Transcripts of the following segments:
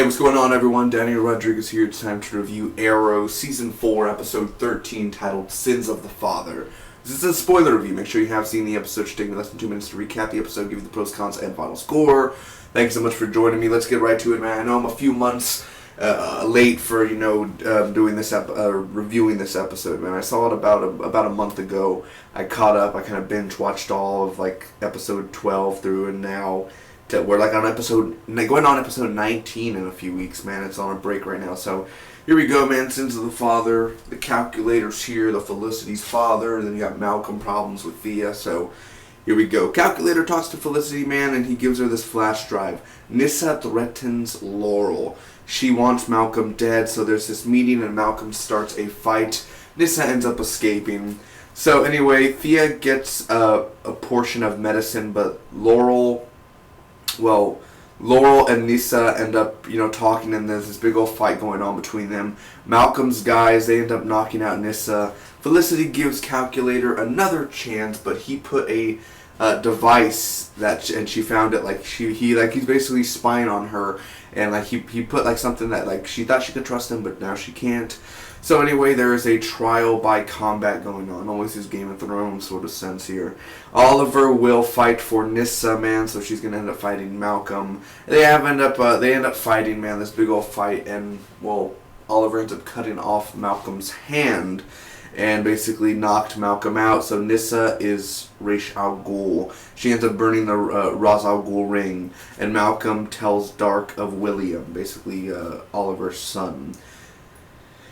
what's going on, everyone? Daniel Rodriguez here. It's time to review Arrow Season 4, Episode 13, titled Sins of the Father. This is a spoiler review. Make sure you have seen the episode. It should take me less than 2 minutes to recap the episode, give you the pros, cons, and final score. Thanks so much for joining me. Let's get right to it, man. I know I'm a few months late for, doing this reviewing this episode, man. I saw it about a month ago. I caught up. I kind of binge watched all of episode 12 through, and now we're on going on episode 19 in a few weeks, man. It's on a break right now, so here we go, man. Sins of the Father, the Calculator's here, the Felicity's father, and then you got Malcolm problems with Thea, so here we go. Calculator talks to Felicity, man, and he gives her this flash drive. Nyssa threatens Laurel. She wants Malcolm dead, so there's this meeting, and Malcolm starts a fight. Nyssa ends up escaping. So anyway, Thea gets a portion of medicine, but Laurel and Nyssa end up, talking, and there's this big old fight going on between them. Malcolm's guys, they end up knocking out Nyssa. Felicity gives Calculator another chance, but he put a device and she found it, he's basically spying on her, and he put something that she thought she could trust him, but now she can't. So anyway, there is a trial by combat going on. Almost this Game of Thrones sort of sense here. Oliver will fight for Nyssa, man, so she's gonna end up fighting Malcolm. They end up fighting, man, this big old fight, and Oliver ends up cutting off Malcolm's hand and basically knocked Malcolm out. So Nyssa is Ra's al Ghul. She ends up burning the Ra's al Ghul ring, and Malcolm tells Dark of William, basically Oliver's son.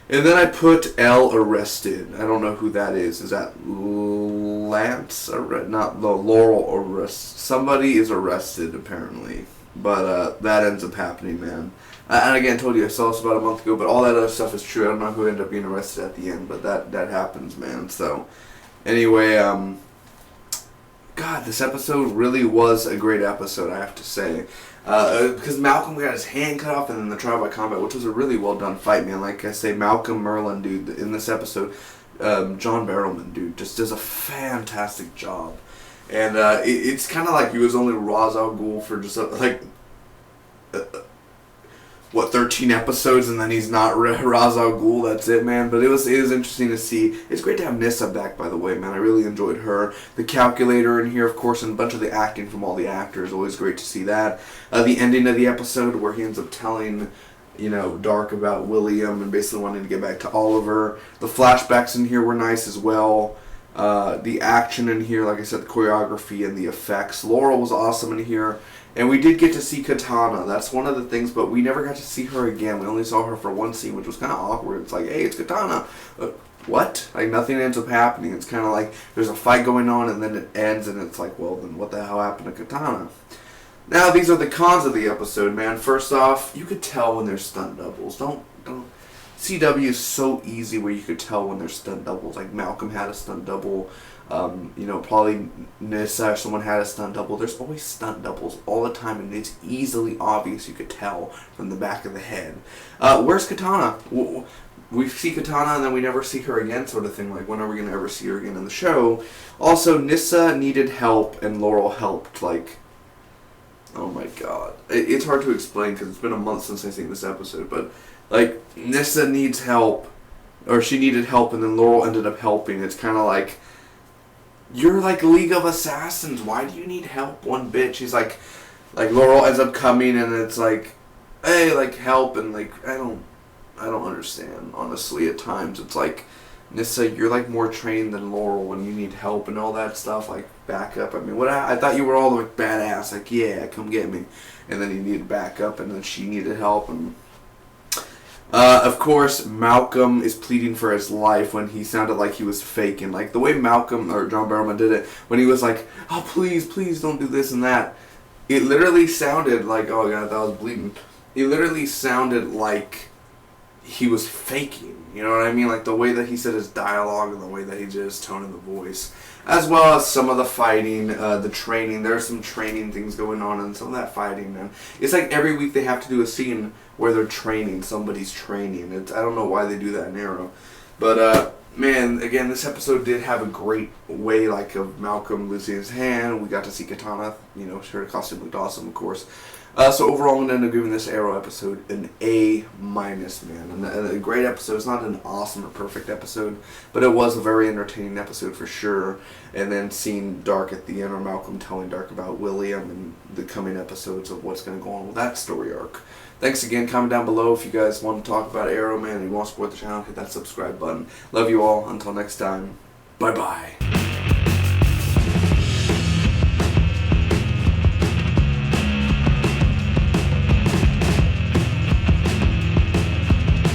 And then I put L arrested. I don't know who that is. Is that Lance? Not Laurel arrest. Somebody is arrested apparently, but that ends up happening, man. And again, I told you I saw this about a month ago, but all that other stuff is true. I don't know who ended up being arrested at the end, but that happens, man. So anyway, God, this episode really was a great episode, I have to say. Because Malcolm got his hand cut off, and then the trial by combat, which was a really well done fight, man. Like I say, Malcolm Merlin, dude, in this episode, John Barrowman, dude, just does a fantastic job. And it's kind of like he was only Ra's al Ghul for just 13 episodes, and then he's not Ra's al Ghul. That's it, man. But it was interesting to see. It's great to have Nyssa back, by the way, man. I really enjoyed her. The Calculator in here, of course, and a bunch of the acting from all the actors. Always great to see that. The ending of the episode where he ends up telling, Dark about William and basically wanting to get back to Oliver. The flashbacks in here were nice as well. The action in here, like I said, the choreography and the effects. Laurel was awesome in here. And we did get to see Katana. That's one of the things, but we never got to see her again. We only saw her for one scene, which was kind of awkward. It's like, hey, it's Katana. What? Nothing ends up happening. It's kind of like there's a fight going on, and then it ends, and it's like, well, then what the hell happened to Katana? Now, these are the cons of the episode, man. First off, you could tell when there's stunt doubles. CW is so easy where you could tell when there's stunt doubles. Like Malcolm had a stunt double. Probably Nyssa or someone had a stunt double. There's always stunt doubles all the time, and it's easily obvious. You could tell from the back of the head. Where's Katana? We see Katana and then we never see her again, sort of thing. Like, when are we going to ever see her again in the show? Also, Nyssa needed help, and Laurel helped. Oh my god. It's hard to explain because it's been a month since I've seen this episode, but Nyssa needs help, or she needed help, and then Laurel ended up helping. It's kind of like, you're League of Assassins. Why do you need help one bit? She's like Laurel ends up coming, and it's like, hey, help, and I don't understand, honestly. At times it's like, Nyssa, you're more trained than Laurel when you need help and all that stuff, backup. I mean, I thought you were all badass, yeah, come get me, and then you needed backup, and then she needed help, and of course, Malcolm is pleading for his life when he sounded like he was faking. The way Malcolm, or John Barrowman, did it, when he was like, oh, please don't do this and that. It literally sounded like, oh, God, I thought I was bleeding. It literally sounded like he was faking. You know what I mean? The way that he said his dialogue and the way that he did his tone in the voice. As well as some of the fighting, the training. There's some training things going on, and some of that fighting, man. It's like every week they have to do a scene where they're training. Somebody's training. I don't know why they do that in Arrow. But, man, again, this episode did have a great way, of Malcolm losing his hand. We got to see Katana. Her costume looked awesome, of course. So overall, I'm going to end up giving this Arrow episode an A-, man. And a great episode. It's not an awesome or perfect episode, but it was a very entertaining episode for sure. And then seeing Dark at the end, or Malcolm telling Dark about William and the coming episodes of what's going to go on with that story arc. Thanks again. Comment down below if you guys want to talk about Arrow, man, and you want to support the channel. Hit that subscribe button. Love you all. Until next time. Bye-bye.